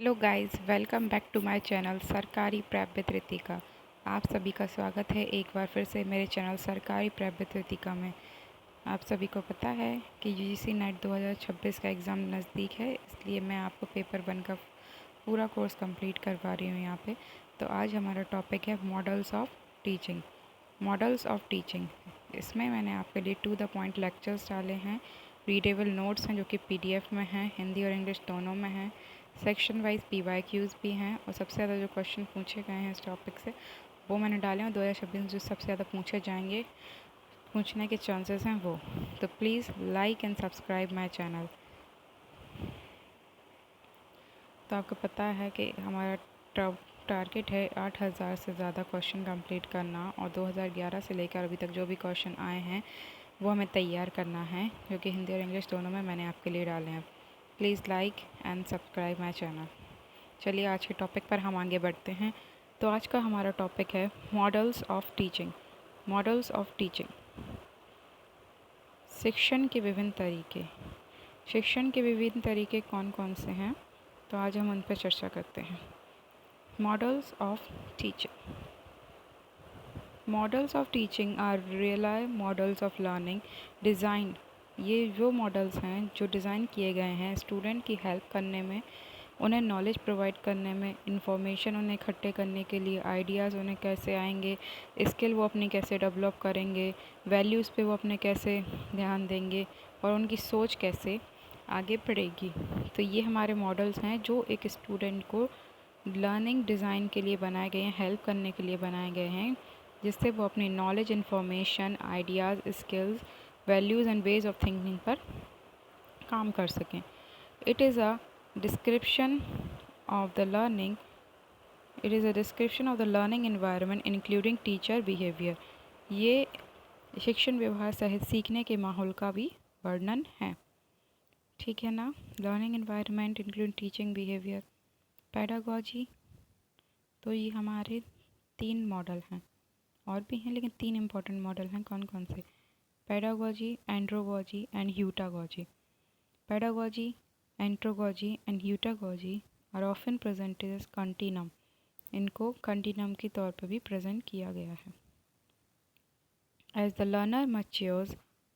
Hello guys, welcome back to my channel सरकारी prep with Ritika. आप सभी का स्वागत है एक बार फिर से मेरे चैनल सरकारी प्रेप विद रितिका में। आप सभी को पता है कि यूजीसी नेट 2026 का एग्ज़ाम नज़दीक है, इसलिए मैं आपको पेपर 1 का पूरा कोर्स कंप्लीट करवा रही हूँ यहाँ पे। तो आज हमारा टॉपिक है models of teaching. Models of teaching, इसमें मैंने आपके लिए टू द पॉइंट लेक्चर्स डाले हैं, रीडेबल नोट्स हैं जो कि पीडीएफ में हैं, हिंदी और इंग्लिश दोनों में हैं, सेक्शन वाइज पीवाईक्यूज़ भी हैं और सबसे ज़्यादा जो क्वेश्चन पूछे गए हैं इस टॉपिक से वो मैंने डाले हैं। 2026 में जो सबसे ज़्यादा पूछे जाएंगे, पूछने के चांसेस हैं वो। तो please like and subscribe my channel. तो आपको पता है कि हमारा टारगेट है 8000 से ज़्यादा क्वेश्चन कंप्लीट करना और 2011 से लेकर अभी तक जो भी क्वेश्चन आए हैं वो हमें तैयार करना है, जो कि हिंदी और इंग्लिश दोनों में मैंने आपके लिए डाले हैं। Please like and subscribe my channel. चलिए आज के टॉपिक पर हम आगे बढ़ते हैं। तो आज का हमारा टॉपिक है models of teaching. Models of teaching, शिक्षण के विभिन्न तरीके। शिक्षण के विभिन्न तरीके कौन कौन से हैं, तो आज हम उन पर चर्चा करते हैं। Models of teaching. Models of teaching are real models of learning design. ये वो मॉडल्स हैं जो डिज़ाइन किए गए हैं स्टूडेंट की हेल्प करने में, उन्हें नॉलेज प्रोवाइड करने में, इंफॉर्मेशन उन्हें इकट्ठे करने के लिए, आइडियाज़ उन्हें कैसे आएंगे, स्किल वो अपनी कैसे डेवलप करेंगे, वैल्यूज़ पे वो अपने कैसे ध्यान देंगे और उनकी सोच कैसे आगे बढ़ेगी। तो ये हमारे मॉडल्स हैं जो एक स्टूडेंट को लर्निंग डिज़ाइन के लिए बनाए गए हैं, हेल्प करने के लिए बनाए गए हैं, जिससे वो अपनी knowledge, information, ideas, skills, values and ways of thinking पर काम कर सकें। It is a description of the learning it is a description of the learning environment including teacher behaviour. ये शिक्षण व्यवहार सहित सीखने के माहौल का भी वर्णन है। ठीक है ना। Learning environment including teaching behaviour, pedagogy. तो ये हमारे 3 मॉडल हैं, और भी हैं लेकिन 3 इम्पॉर्टेंट मॉडल हैं। कौन कौन से? Pedagogy, andragogy and heutagogy. Pedagogy, andragogy and heutagogy are often presented as continuum. इनको कंटिन्यूम के तौर पर भी प्रेजेंट किया गया है। As the learner matures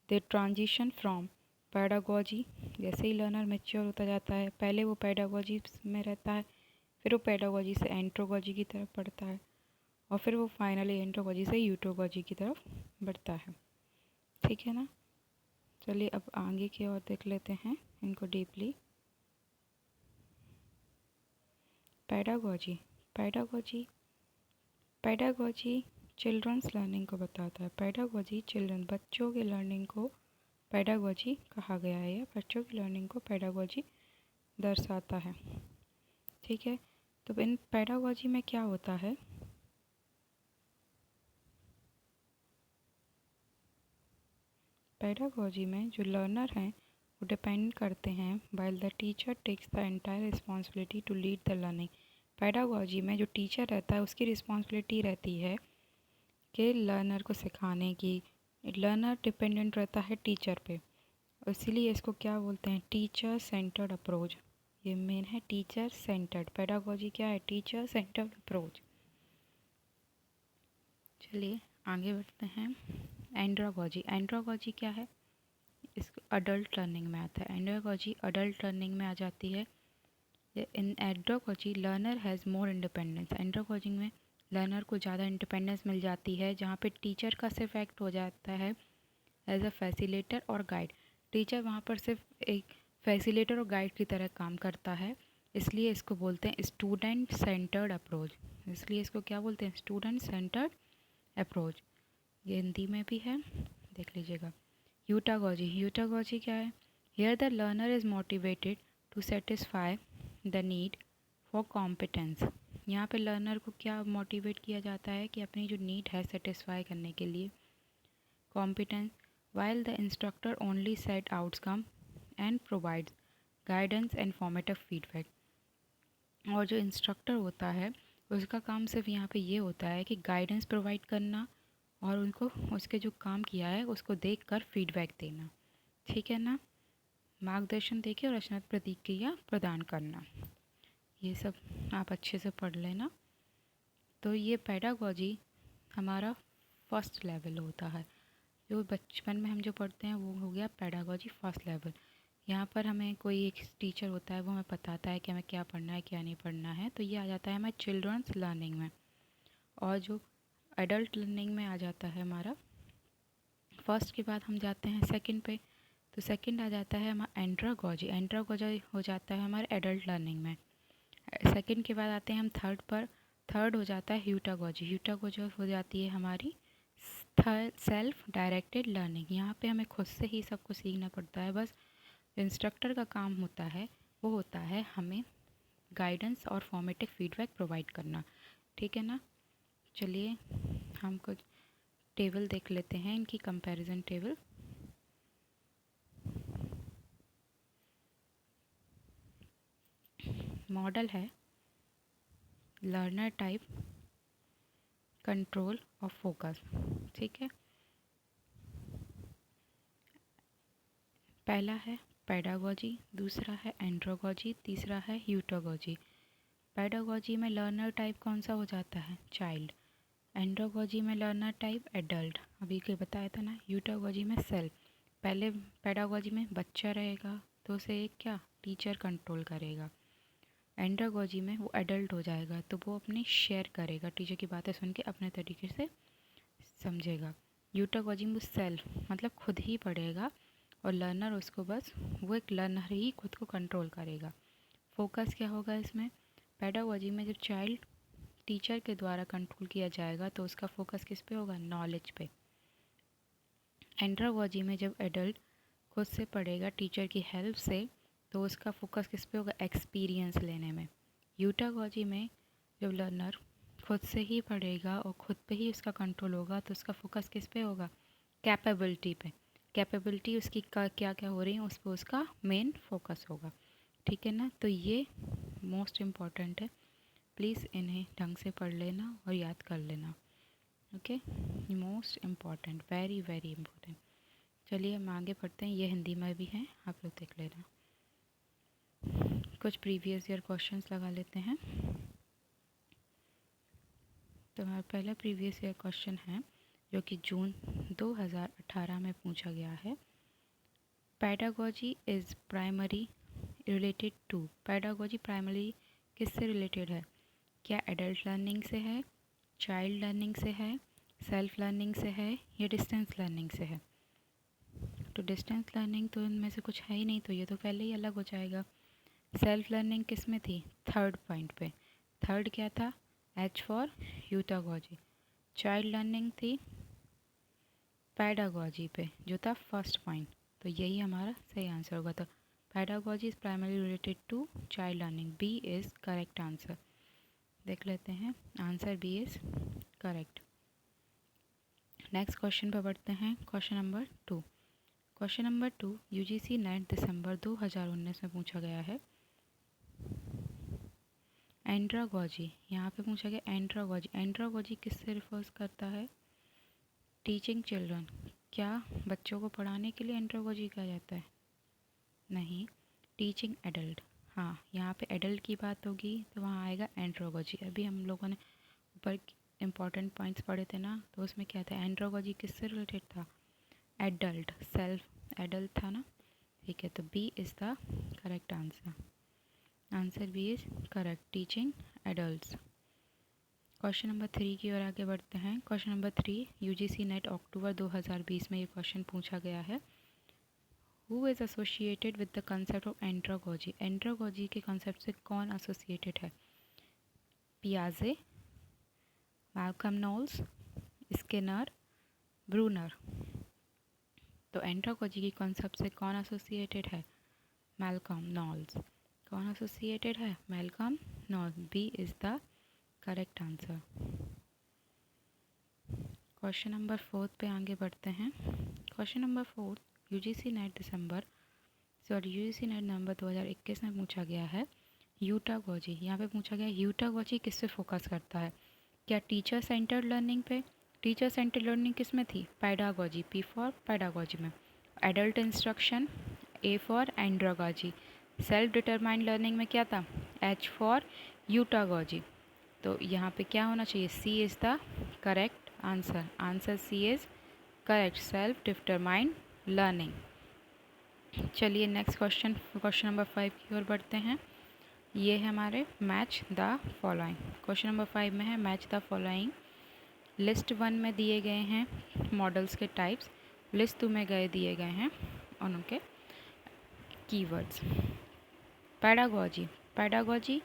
they transition from pedagogy. जैसे ही लर्नर मैच्योर होता जाता है, पहले वो पेडागॉजी में रहता है, फिर वो पेडागॉजी से एंड्रोगॉजी की तरफ बढ़ता है और फिर वो फाइनली एंड्रोगॉजी से ह्यूटागॉजी की तरफ बढ़ता है। ठीक है ना। चलिए अब आगे की ओर देख लेते हैं इनको deeply. Pedagogy. Pedagogy pedagogy children's learning को बताता है। पेडागॉजी चिल्ड्रन, बच्चों के लर्निंग को पेडागॉजी कहा गया है, या बच्चों की लर्निंग को पेडागॉजी दर्शाता है। ठीक है। तो इन पेडागॉजी में क्या होता है? पेडागॉजी में जो लर्नर हैं वो डिपेंड करते हैं while the teacher takes the entire responsibility to lead the learning. Pedagogy में जो टीचर रहता है उसकी रिस्पॉन्सिबिलिटी रहती है कि लर्नर को सिखाने की। लर्नर डिपेंडेंट रहता है टीचर पे, इसीलिए इसको क्या बोलते हैं? Teacher centred approach. ये मेन है, टीचर सेंटर्ड। पेडागॉजी क्या है? Teacher centred approach. चलिए आगे बढ़ते हैं। एंड्रोगॉजी। एंड्रोगॉजी क्या है? इसको अडल्ट लर्निंग में आता है। एंड्रोगॉजी अडल्ट लर्निंग में आ जाती है। इन एंड्रोगॉजी लर्नर हैज़ मोर इंडिपेंडेंस। एंड्रोगॉजी में लर्नर को ज़्यादा इंडिपेंडेंस मिल जाती है, जहाँ पे टीचर का सिर्फ एक्ट हो जाता है एज अ फैसिलेटर और गाइड। टीचर वहाँ पर सिर्फ एक फैसिलेटर और गाइड की तरह काम करता है, इसलिए इसको बोलते हैं स्टूडेंट सेंटर्ड अप्रोच। इसलिए इसको क्या बोलते हैं? Student centred approach. ये हिंदी में भी है, देख लीजिएगा। ह्यूटागॉजी। ह्यूटागॉजी क्या है? Here the learner is motivated to satisfy the need for competence. यहाँ पे लर्नर को क्या मोटिवेट किया जाता है कि अपनी जो नीड है सेटिस्फाई करने के लिए, competence, while the instructor only set outcome and provides guidance and formative feedback। और जो इंस्ट्रक्टर होता है उसका काम सिर्फ यहाँ पे ये होता है कि गाइडेंस प्रोवाइड करना और उनको उसके जो काम किया है उसको देखकर फीडबैक देना। ठीक है ना। मार्गदर्शन देके और रचनात्मक प्रतिक्रिया प्रदान करना। ये सब आप अच्छे से पढ़ लेना। तो ये पेडागोजी हमारा फर्स्ट लेवल होता है, जो बचपन में हम जो पढ़ते हैं वो हो गया पेडागोजी फर्स्ट लेवल। यहाँ पर हमें कोई एक टीचर होता है, वो हमें बताता है कि हमें क्या पढ़ना है क्या नहीं पढ़ना है, तो ये आ जाता है हमारे चिल्ड्रंस लर्निंग में। और जो एडल्ट लर्निंग में आ जाता है हमारा, फर्स्ट के बाद हम जाते हैं सेकंड पे, तो सेकंड आ जाता है हमारा एंड्रागोजी। एंड्रागोजी हो जाता है हमारे एडल्ट लर्निंग में। सेकंड के बाद आते हैं हम थर्ड पर, थर्ड हो जाता है ह्यूटागोजी। ह्यूटागोजी हो जाती है हमारी सेल्फ डायरेक्टेड लर्निंग। यहाँ पे हमें खुद से ही सब कुछ सीखना पड़ता है, बस इंस्ट्रक्टर का काम होता है वो होता है हमें गाइडेंस और फॉर्मेटिव फीडबैक प्रोवाइड करना। ठीक है ना। चलिए हम कुछ टेबल देख लेते हैं, इनकी कंपैरिजन टेबल। मॉडल है लर्नर टाइप, कंट्रोल और फोकस। ठीक है। पहला है पेडागोजी, दूसरा है एंड्रोगोजी, तीसरा है ह्यूटागोजी। पेडागोजी में लर्नर टाइप कौन सा हो जाता है? चाइल्ड। एंड्रोगोजी में लर्नर टाइप एडल्ट, अभी के बताया था ना। ह्यूटागोजी में सेल्फ। पहले पेडागोजी में बच्चा रहेगा तो उसे एक क्या टीचर कंट्रोल करेगा। एंड्रोगोजी में वो एडल्ट हो जाएगा तो वो अपनी शेयर करेगा, टीचर की बातें सुन के अपने तरीके से समझेगा। ह्यूटागोजी में सेल्फ मतलब खुद ही पढ़ेगा और लर्नर उसको बस वो एक लर्नर ही खुद को कंट्रोल करेगा। फोकस क्या होगा इसमें? पेडागोजी में जब चाइल्ड टीचर के द्वारा कंट्रोल किया जाएगा तो उसका फोकस किस पे होगा? नॉलेज पे। एंड्रोगोजी में जब एडल्ट खुद से पढ़ेगा टीचर की हेल्प से तो उसका फोकस किस पे होगा? एक्सपीरियंस लेने में। ह्यूटागोजी में जब लर्नर खुद से ही पढ़ेगा और खुद पे ही उसका कंट्रोल होगा तो उसका फोकस किस पे होगा? कैपेबिलिटी पे। कैपेबिलिटी उसकी क्या क्या हो रही है उस पर उसका मेन फोकस होगा। ठीक है ना। तो ये मोस्ट इम्पॉर्टेंट है, प्लीज़ इन्हें ढंग से पढ़ लेना और याद कर लेना। Okay, most important, very very important. चलिए हम आगे पढ़ते हैं, ये हिंदी में भी हैं, आप लोग देख लेना। कुछ प्रीवियस ईयर क्वेश्चंस लगा लेते हैं। तो हमारा पहला प्रीवियस ईयर क्वेश्चन है जो कि जून 2018 में पूछा गया है। Pedagogy is primary related to. Pedagogy primary किससे रिलेटेड है? क्या एडल्ट लर्निंग से है, चाइल्ड लर्निंग से है, सेल्फ लर्निंग से है या डिस्टेंस लर्निंग से है? तो डिस्टेंस लर्निंग तो इनमें से कुछ है ही नहीं, तो ये तो पहले ही अलग हो जाएगा। सेल्फ लर्निंग किस में थी? थर्ड पॉइंट पे। थर्ड क्या था? H for heutagogy. Child learning थी पेडागोजी पे जो था फर्स्ट पॉइंट, तो यही हमारा सही आंसर होगा। तो pedagogy is primary related to child learning, B is correct answer. देख लेते हैं, answer B is correct. Next question पर बढ़ते हैं, question number 2। Question number 2 UGC NET दिसंबर 2019 में पूछा गया है। एंड्रागोजी, यहाँ पे पूछा गया एंड्रागोजी। एंड्रागोजी किससे रिफर्स करता है? Teaching children. क्या बच्चों को पढ़ाने के लिए एंड्रागोजी कहा जाता है? नहीं, टीचिंग एडल्ट। हाँ, यहाँ पे एडल्ट की बात होगी तो वहाँ आएगा एंड्रागोजी। अभी हम लोगों ने ऊपर इम्पॉर्टेंट पॉइंट्स पढ़े थे ना, तो उसमें क्या था? एंड्रागोजी किससे रिलेटेड था? एडल्ट, सेल्फ एडल्ट था ना। ठीक है, तो B is the correct answer. Answer B is correct, teaching adults. Question number 3 की ओर आगे बढ़ते हैं। क्वेश्चन नंबर 3 यूजीसी नेट अक्टूबर 2020 में ये क्वेश्चन पूछा गया है। Who is associated with the concept of andragogy. Andragogy के कंसेप्ट से कौन एसोसिएटेड है? पियाजे, मैल्कम नोल्स, स्किनर, ब्रूनर। तो एंड्रागोजी की कॉन्सेप्ट से कौन एसोसिएटेड है? Malcolm Knowles. कौन एसोसिएटेड है? Malcolm Knowles. B is the correct answer. Question number 4 पे आगे बढ़ते हैं। क्वेश्चन नंबर 4 यूजीसी नेट नवंबर 2021 में पूछा गया है। ह्यूटागोजी, यहाँ पे पूछा गया ह्यूटागोजी किस पे फोकस करता है? क्या टीचर सेंटर्ड लर्निंग पे? टीचर सेंटर्ड लर्निंग किस में थी? पेडागोजी, पी फॉर पेडागोजी में। Adult instruction, A for andragogy, self determined learning में क्या था, H फॉर यूटागोजी। तो यहाँ पे क्या होना चाहिए, C is the correct answer. Answer C is correct, self determined learning. चलिए नेक्स्ट क्वेश्चन, क्वेश्चन नंबर 5 की ओर बढ़ते हैं। ये है हमारे match the following. Question number 5 में है मैच द फॉलोइंग। लिस्ट 1 में दिए गए हैं मॉडल्स के टाइप्स, लिस्ट 2 में दिए गए हैं उनके keywords. Pedagogy, pedagogy,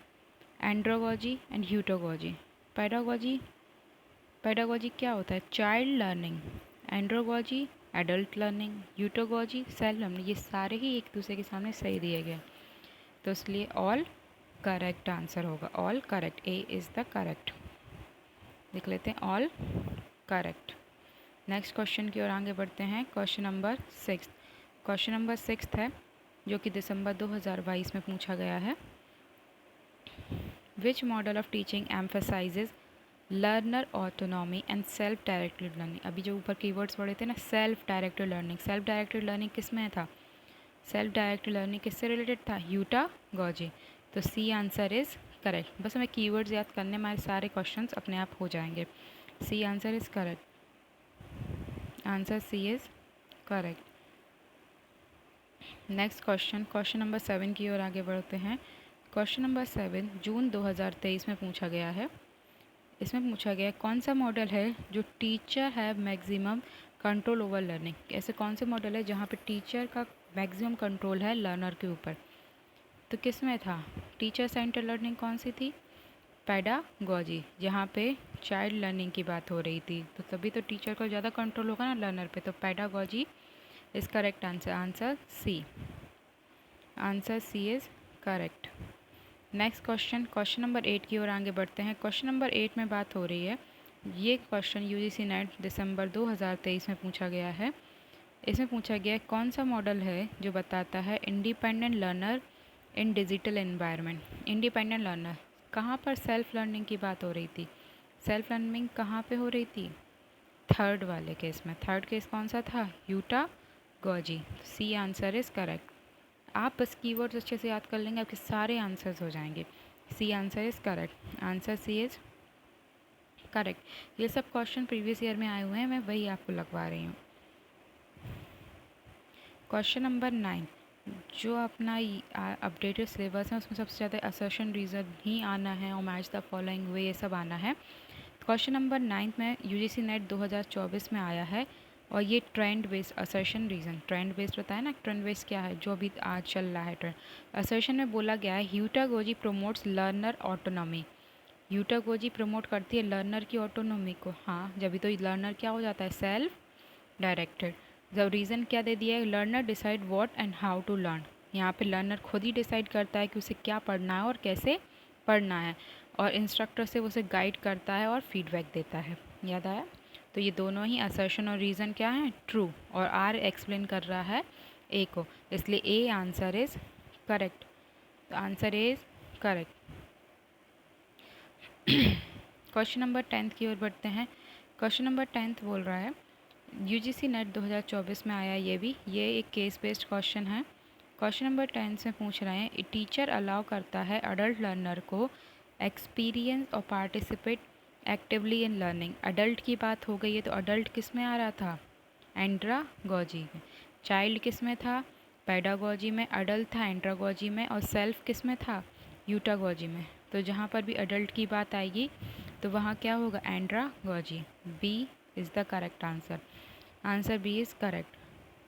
andragogy and heutagogy. Pedagogy, pedagogy क्या होता है, child learning. Andragogy adult learning, heutagogy self learning. ये सारे ही एक दूसरे के सामने सही दिए गए, तो इसलिए ऑल करेक्ट आंसर होगा, all correct. A is the correct, लिख लेते हैं ऑल करेक्ट। नेक्स्ट क्वेश्चन की ओर आगे बढ़ते हैं। क्वेश्चन नंबर 6, क्वेश्चन नंबर 6 है जो कि दिसंबर 2022 में पूछा गया है। Which model of teaching emphasises learner autonomy and self directed learning. अभी जो ऊपर कीवर्ड्स पढ़े थे ना, self directed learning, self directed learning किस में था, सेल्फ डायरेक्टेड लर्निंग किससे रिलेटेड था, यूटागोजी। तो सी आंसर इज़ करेक्ट। बस हमें कीवर्ड्स याद करने, हमारे सारे क्वेश्चंस अपने आप हो जाएंगे। C answer is correct, answer C is correct. Next question, question number 7 की ओर आगे बढ़ते हैं। क्वेश्चन नंबर 7 जून 2023 में पूछा गया है। इसमें पूछा गया कौन सा मॉडल है जो टीचर है मैक्सिमम कंट्रोल ओवर लर्निंग। ऐसे कौन से मॉडल है जहाँ पे टीचर का मैक्सिमम कंट्रोल है लर्नर के ऊपर। तो किस में था, टीचर सेंटर लर्निंग कौन सी थी, पैडागोजी, जहाँ पे चाइल्ड लर्निंग की बात हो रही थी, तो तभी तो टीचर को ज़्यादा कंट्रोल होगा ना लर्नर पे। तो pedagogy is correct answer, answer C, answer C is correct. Next question, question number 8 की ओर आगे बढ़ते हैं। क्वेश्चन नंबर 8 में बात हो रही है, ये क्वेश्चन यूजीसी नेट दिसंबर 2023 में पूछा गया है। इसमें पूछा गया है कौन सा मॉडल है जो बताता है इंडिपेंडेंट लर्नर इन डिजिटल एनवायरनमेंट। इंडिपेंडेंट लर्नर, कहाँ पर सेल्फ लर्निंग की बात हो रही थी, सेल्फ लर्निंग कहाँ पे हो रही थी, थर्ड वाले केस में। थर्ड केस कौन सा था, heutagogy. C answer is correct. आप बस कीवर्ड्स अच्छे से याद कर लेंगे, आपके सारे आंसर्स हो जाएंगे। C answer is correct, answer C is correct. ये सब क्वेश्चन प्रीवियस ईयर में आए हुए हैं, मैं वही आपको लगवा रही हूँ। क्वेश्चन नंबर 9, जो अपना अपडेटेड सिलेबस है उसमें सबसे ज़्यादा असर्शन रीज़न ही आना है और मैच द फॉलोइंग वे ये सब आना है। क्वेश्चन नंबर 9 में यूजीसी नेट 2024 में आया है और ये trend based assertion reason, trend based बताया ना, ट्रेंड बेस्ड क्या है, जो अभी आज चल रहा है ट्रेंड। असर्शन में बोला गया है यूटागोजी प्रमोट्स लर्नर ऑटोनॉमी। यूटागोजी प्रमोट करती है लर्नर की ऑटोनॉमी को। हाँ, जब भी तो लर्नर क्या हो जाता है, सेल्फ डायरेक्टेड। जब रीज़न क्या दे दिया है, learner decide what and how to learn. यहाँ पे लर्नर खुद ही डिसाइड करता है कि उसे क्या पढ़ना है और कैसे पढ़ना है, और इंस्ट्रक्टर से उसे गाइड करता है और फीडबैक देता है। याद आया? तो ये दोनों ही असर्शन और रीज़न क्या है, ट्रू, और आर एक्सप्लेन कर रहा है ए को, इसलिए ए आंसर इज़ करेक्ट। तो answer is correct. Question number 10 की ओर बढ़ते हैं। क्वेश्चन नंबर 10 बोल रहा है, यूजीसी नेट 2024 में आया ये एक केस बेस्ड क्वेश्चन है। क्वेश्चन नंबर 10 में पूछ रहे हैं, टीचर अलाउ करता है अडल्ट लर्नर को एक्सपीरियंस और participate actively in learning. Adult की बात हो गई है, तो अडल्ट किस में आ रहा था, एंड्रागोजी में। चाइल्ड किस में था, पैडागोजी में। अडल्ट था एंड्रागोजी में, और सेल्फ किस में था, यूटागोजी में। तो जहाँ पर भी अडल्ट की बात आएगी तो वहाँ क्या होगा, andragogy. B is the correct answer, answer B is correct.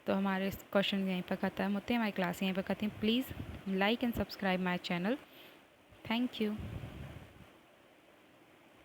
तो हमारे क्वेश्चन यहीं पर ख़त्म होते हैं, हमारी क्लास यहीं पर ख़त्म। Please like and subscribe my channel. Thank you.